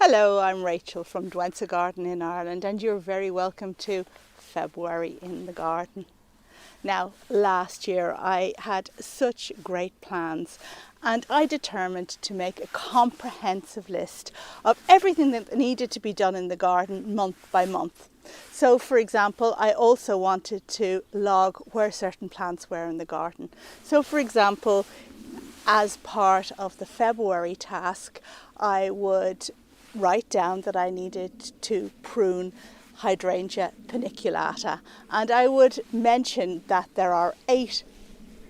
Hello, I'm Rachel from Douentza Garden in Ireland, and you're very welcome to February in the garden. Now, last year I had such great plans and I determined to make a comprehensive list of everything that needed to be done in the garden month by month. So, for example, I also wanted to log where certain plants were in the garden. So, for example, as part of the February task, I would write down that I needed to prune Hydrangea paniculata, and I would mention that there are 8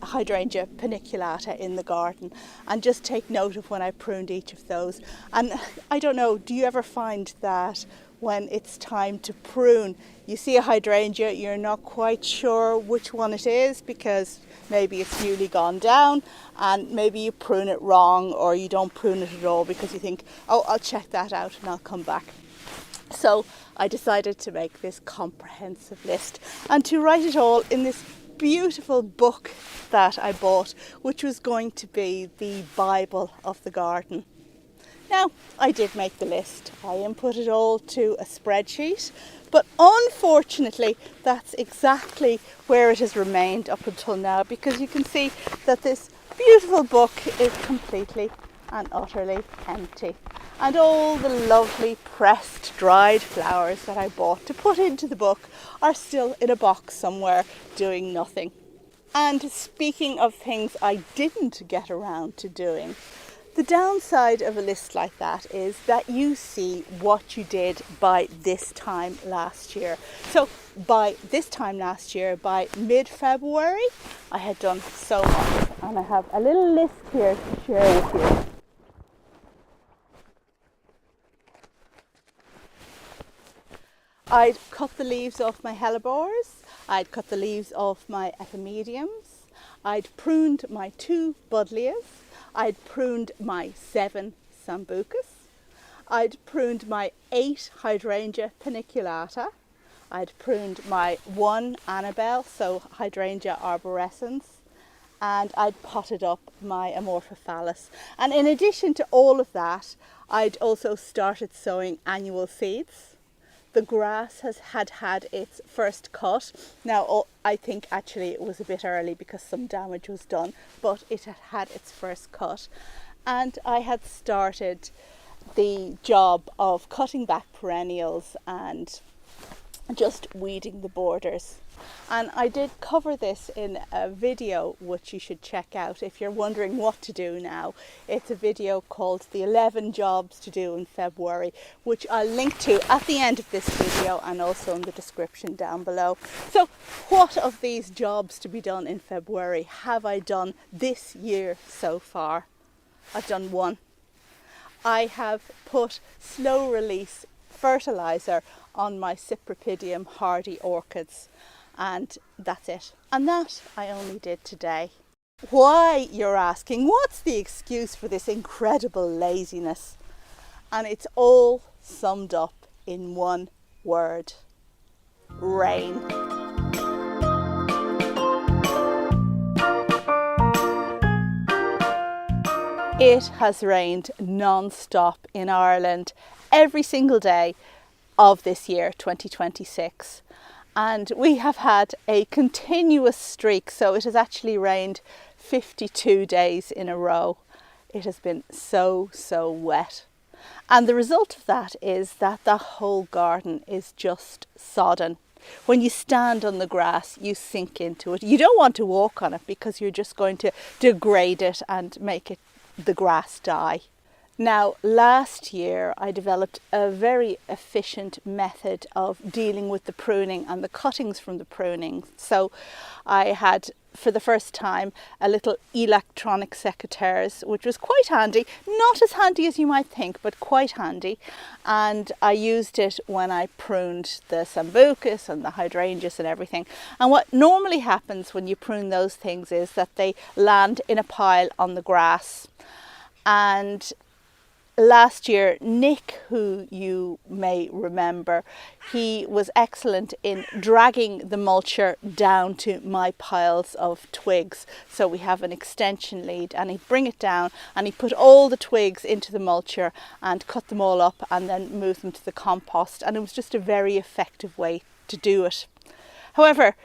Hydrangea paniculata in the garden and just take note of when I pruned each of those. And I don't know, do you ever find that when it's time to prune, you see a hydrangea, you're not quite sure which one it is because maybe it's newly gone down and maybe you prune it wrong, or you don't prune it at all because you think, oh, I'll check that out and I'll come back. So I decided to make this comprehensive list and to write it all in this beautiful book that I bought, which was going to be the Bible of the garden. Now, I did make the list. I input it all to a spreadsheet, but unfortunately, that's exactly where it has remained up until now, because you can see that this beautiful book is completely and utterly empty. And all the lovely pressed dried flowers that I bought to put into the book are still in a box somewhere doing nothing. And speaking of things I didn't get around to doing, the downside of a list like that is that you see what you did by this time last year. So by this time last year, by mid-February, I had done so much, and I have a little list here to share with you. I'd cut the leaves off my hellebores, I'd cut the leaves off my epimediums, I'd pruned my 2 buddleias, I'd pruned my 7 sambucus, I'd pruned my 8 Hydrangea paniculata, I'd pruned my 1 Annabelle, so Hydrangea arborescens, and I'd potted up my Amorphophallus. And in addition to all of that, I'd also started sowing annual seeds. The grass had its first cut. Now, I think actually it was a bit early because some damage was done, but it had its first cut. And I had started the job of cutting back perennials and just weeding the borders. And I did cover this in a video which you should check out if you're wondering what to do now. It's a video called the 11 jobs to do in February, which I'll link to at the end of this video and also in the description down below. So what of these jobs to be done in February have I done this year so far? I've done 1. I have put slow release fertilizer on my Cypripedium hardy orchids, and that's it. And that I only did today. Why, you're asking? What's the excuse for this incredible laziness? And it's all summed up in one word: rain. It has rained non-stop in Ireland every single day of this year, 2026. And we have had a continuous streak, so it has actually rained 52 days in a row. It has been so wet. And the result of that is that the whole garden is just sodden. When you stand on the grass, you sink into it. You don't want to walk on it because you're just going to degrade it and make the grass die. Now, last year I developed a very efficient method of dealing with the pruning and the cuttings from the pruning. So I had, for the first time, a little electronic secateurs, which was quite handy. Not as handy as you might think, but quite handy. And I used it when I pruned the sambucus and the hydrangeas and everything. And what normally happens when you prune those things is that they land in a pile on the grass. And last year, Nick, who you may remember, he was excellent in dragging the mulcher down to my piles of twigs. So we have an extension lead, and he'd bring it down and he'd put all the twigs into the mulcher and cut them all up and then move them to the compost. And it was just a very effective way to do it. However,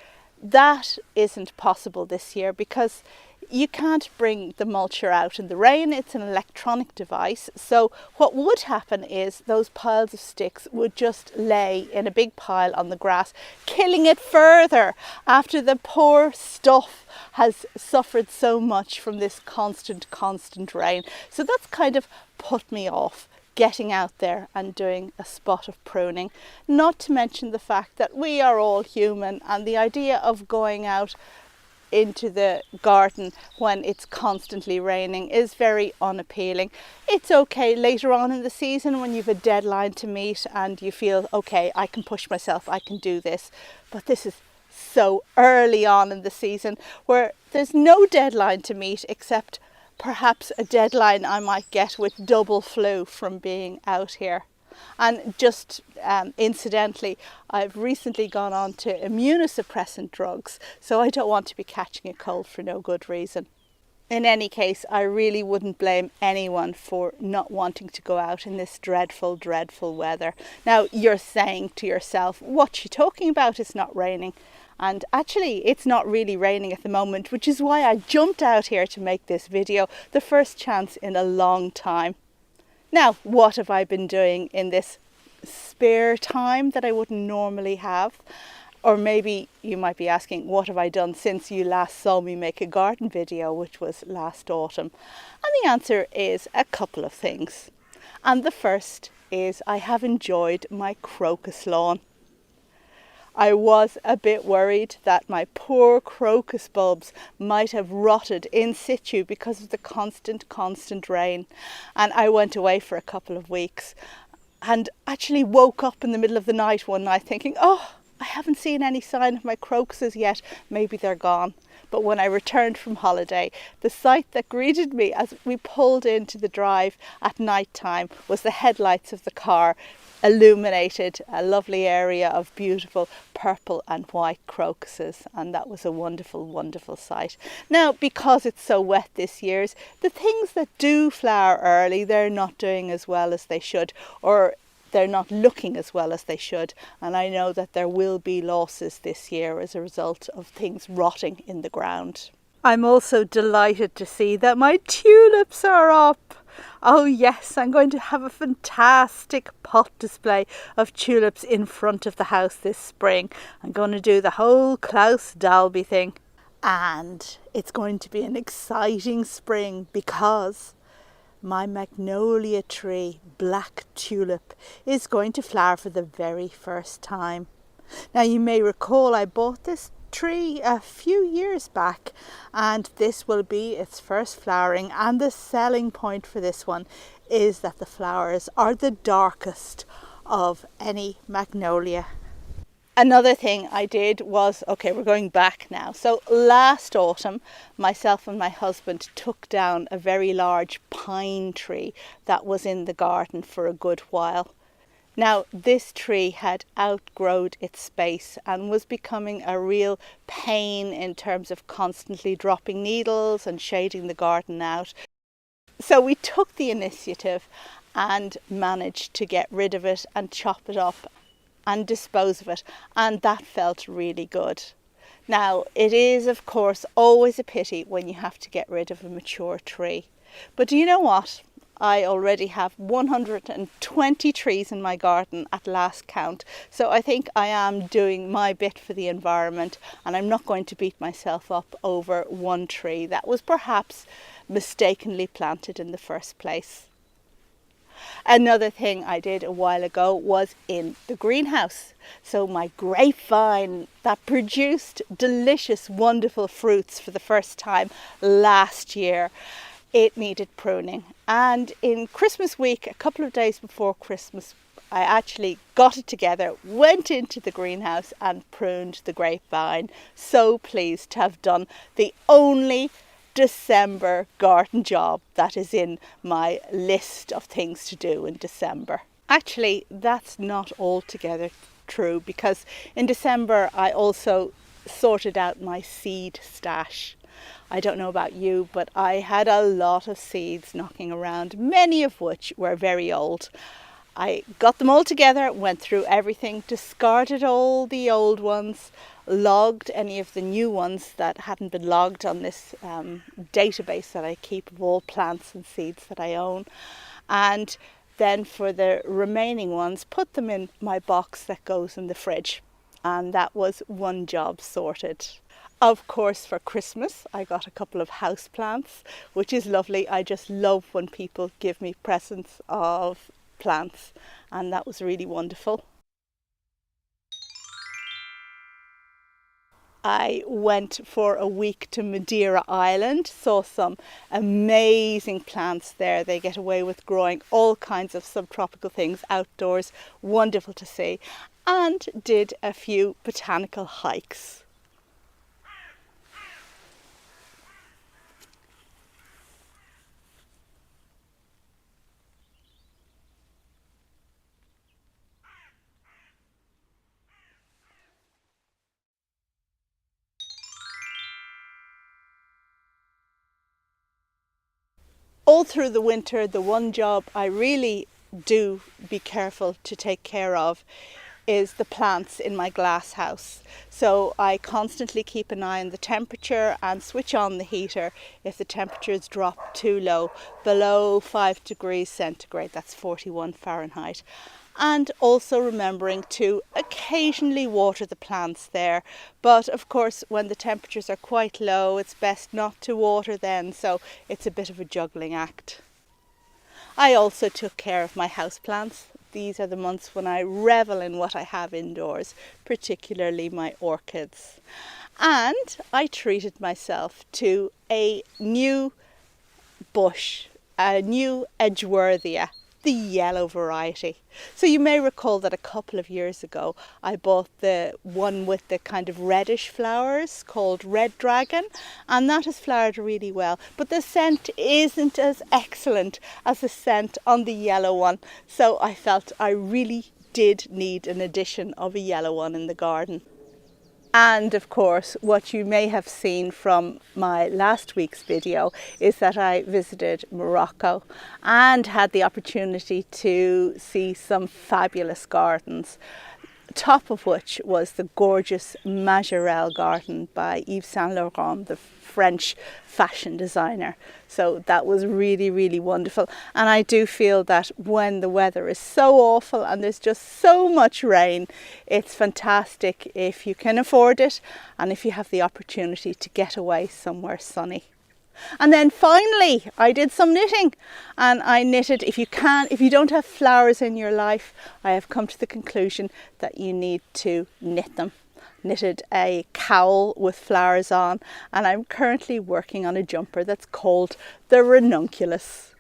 that isn't possible this year because you can't bring the mulcher out in the rain. It's an electronic device. So what would happen is those piles of sticks would just lay in a big pile on the grass, killing it further after the poor stuff has suffered so much from this constant rain. So that's kind of put me off getting out there and doing a spot of pruning. Not to mention the fact that we are all human, and the idea of going out into the garden when it's constantly raining is very unappealing. It's okay later on in the season when you've a deadline to meet and you feel, okay, I can push myself, I can do this. But this is so early on in the season where there's no deadline to meet except perhaps a deadline I might get with double flu from being out here. And just incidentally, I've recently gone on to immunosuppressant drugs, so I don't want to be catching a cold for no good reason. In any case, I really wouldn't blame anyone for not wanting to go out in this dreadful weather. Now, you're saying to yourself, what's she talking about? It's not raining. And actually, it's not really raining at the moment, which is why I jumped out here to make this video, the first chance in a long time. Now, what have I been doing in this spare time that I wouldn't normally have? Or maybe you might be asking, what have I done since you last saw me make a garden video, which was last autumn? And the answer is a couple of things. And the first is I have enjoyed my crocus lawn. I was a bit worried that my poor crocus bulbs might have rotted in situ because of the constant rain. And I went away for a couple of weeks and actually woke up in the middle of the night one night thinking, oh, I haven't seen any sign of my crocuses yet. Maybe they're gone. But when I returned from holiday, the sight that greeted me as we pulled into the drive at night time was the headlights of the car illuminated a lovely area of beautiful purple and white crocuses, and that was a wonderful sight. Now, because it's so wet this year, the things that do flower early, they're not doing as well as they should, or they're not looking as well as they should, and I know that there will be losses this year as a result of things rotting in the ground. I'm also delighted to see that my tulips are up. Oh yes, I'm going to have a fantastic pot display of tulips in front of the house this spring. I'm going to do the whole Klaus Dalby thing. And it's going to be an exciting spring because my magnolia tree, black tulip, is going to flower for the very first time. Now you may recall I bought this tree a few years back, and this will be its first flowering, and the selling point for this one is that the flowers are the darkest of any magnolia. Another thing I did was, okay, we're going back now. So last autumn, myself and my husband took down a very large pine tree that was in the garden for a good while. Now, this tree had outgrown its space and was becoming a real pain in terms of constantly dropping needles and shading the garden out. So we took the initiative and managed to get rid of it and chop it up and dispose of it, and that felt really good. Now, it is of course always a pity when you have to get rid of a mature tree, but do you know what? I already have 120 trees in my garden at last count, so I think I am doing my bit for the environment, and I'm not going to beat myself up over one tree that was perhaps mistakenly planted in the first place. Another thing I did a while ago was in the greenhouse. So my grapevine that produced delicious, wonderful fruits for the first time last year, it needed pruning. And in Christmas week, a couple of days before Christmas, I actually got it together, went into the greenhouse and pruned the grapevine. So pleased to have done the only December garden job that is in my list of things to do in December. Actually, that's not altogether true, because in December I also sorted out my seed stash. I don't know about you, but I had a lot of seeds knocking around, many of which were very old. I got them all together, went through everything, discarded all the old ones, logged any of the new ones that hadn't been logged on this database that I keep of all plants and seeds that I own, and then for the remaining ones, put them in my box that goes in the fridge. And that was one job sorted. Of course, for Christmas, I got a couple of house plants, which is lovely. I just love when people give me presents of plants, and that was really wonderful. I went for a week to Madeira Island, saw some amazing plants there. They get away with growing all kinds of subtropical things outdoors, wonderful to see, and did a few botanical hikes. All through the winter, the one job I really do be careful to take care of is the plants in my glass house. So I constantly keep an eye on the temperature and switch on the heater if the temperatures drop too low, below 5 degrees centigrade, that's 41 Fahrenheit. And also remembering to occasionally water the plants there. But of course, when the temperatures are quite low, it's best not to water then, so it's a bit of a juggling act. I also took care of my houseplants. These are the months when I revel in what I have indoors, particularly my orchids. And I treated myself to a new bush, a new Edgeworthia, the yellow variety. So you may recall that a couple of years ago I bought the one with the kind of reddish flowers called Red Dragon, and that has flowered really well, but the scent isn't as excellent as the scent on the yellow one, so I felt I really did need an addition of a yellow one in the garden. And of course, what you may have seen from my last week's video is that I visited Morocco and had the opportunity to see some fabulous gardens, top of which was the gorgeous Majorelle garden by Yves Saint Laurent, the French fashion designer. So that was really, really wonderful. And I do feel that when the weather is so awful and there's just so much rain, it's fantastic if you can afford it and if you have the opportunity to get away somewhere sunny. And then finally, I did some knitting, and I knitted. If you don't have flowers in your life, I have come to the conclusion that you need to knit them. Knitted a cowl with flowers on, and I'm currently working on a jumper that's called the Ranunculus.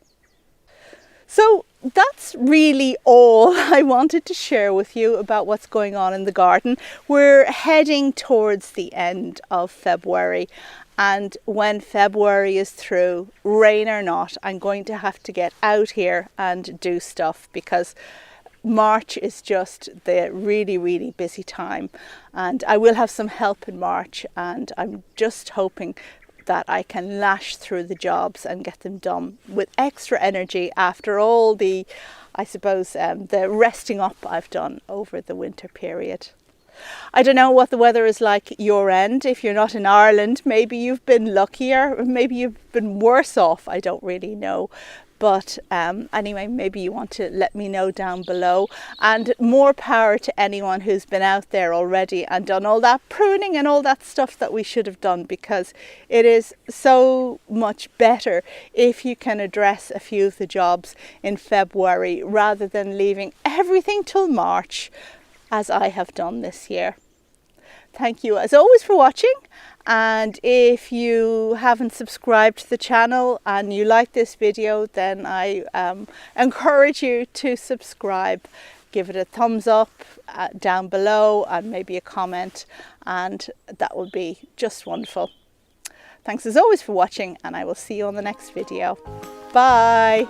So that's really all I wanted to share with you about what's going on in the garden. We're heading towards the end of February, and when February is through, rain or not, I'm going to have to get out here and do stuff, because March is just the really, really busy time, and I will have some help in March, and I'm just hoping that I can lash through the jobs and get them done with extra energy after all the, I suppose, the resting up I've done over the winter period. I don't know what the weather is like your end. If you're not in Ireland, maybe you've been luckier, maybe you've been worse off, I don't really know. But anyway, maybe you want to let me know down below. And more power to anyone who's been out there already and done all that pruning and all that stuff that we should have done, because it is so much better if you can address a few of the jobs in February rather than leaving everything till March, as I have done this year. Thank you as always for watching, and if you haven't subscribed to the channel and you like this video, then I encourage you to subscribe. Give it a thumbs up down below and maybe a comment, and that would be just wonderful. Thanks as always for watching, and I will see you on the next video. Bye!